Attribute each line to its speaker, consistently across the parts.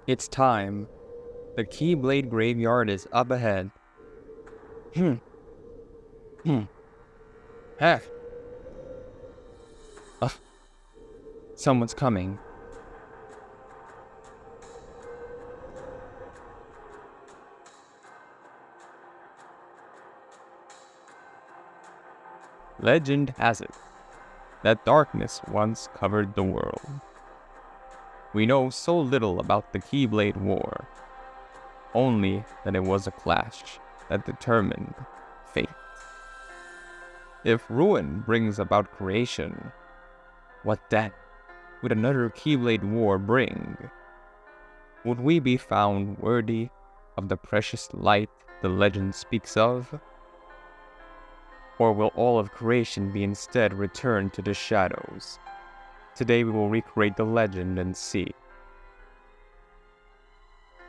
Speaker 1: It's time. The Keyblade Graveyard is up ahead. Hmm. Hmm. Heck. Someone's coming. Legend has it that darkness once covered the world. We know so little about the Keyblade War, only that it was a clash that determined fate. If ruin brings about creation, what then would another Keyblade War bring? Would we be found worthy of the precious light the legend speaks of? Or will all of creation be instead returned to the shadows? Today we will recreate the legend and see.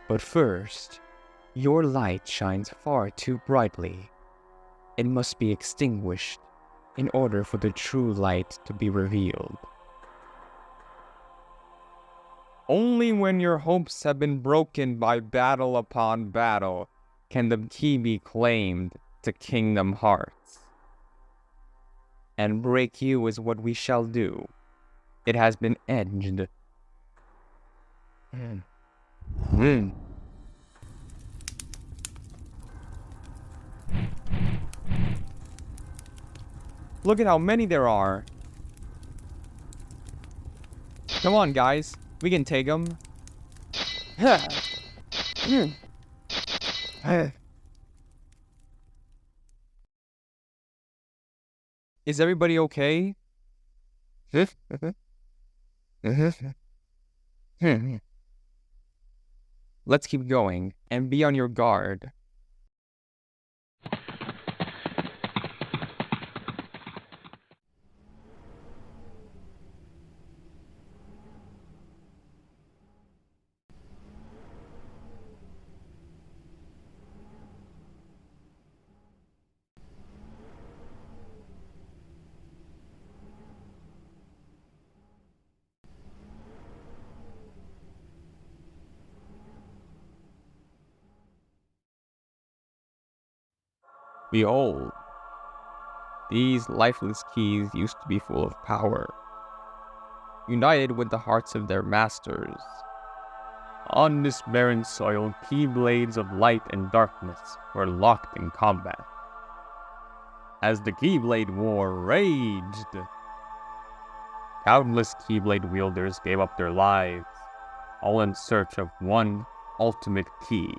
Speaker 1: But first, your light shines far too brightly. It must be extinguished in order for the true light to be revealed. Only when your hopes have been broken by battle upon battle can the key be claimed to Kingdom Hearts. And break you is what we shall do. It has been edged. Look at how many there are. Come on, guys. We can take them. Is everybody okay? Let's keep going and be on your guard. Behold, these lifeless keys used to be full of power, united with the hearts of their masters. On this barren soil, keyblades of light and darkness were locked in combat. As the Keyblade War raged, countless Keyblade wielders gave up their lives, all in search of one ultimate key.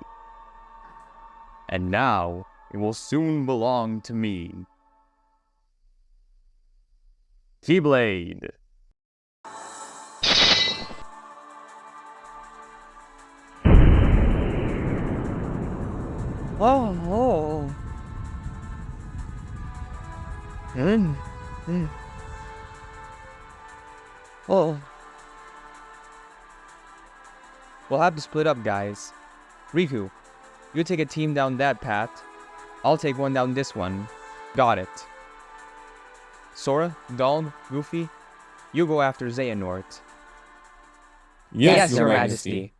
Speaker 1: And now, it will soon belong to me. Keyblade!
Speaker 2: Oh. Oh.
Speaker 1: We'll have to split up, guys. Riku, you take a team down that path. I'll take one down this one. Got it. Sora, Dawn, Goofy, you go after Xehanort.
Speaker 2: Yes, Your Majesty.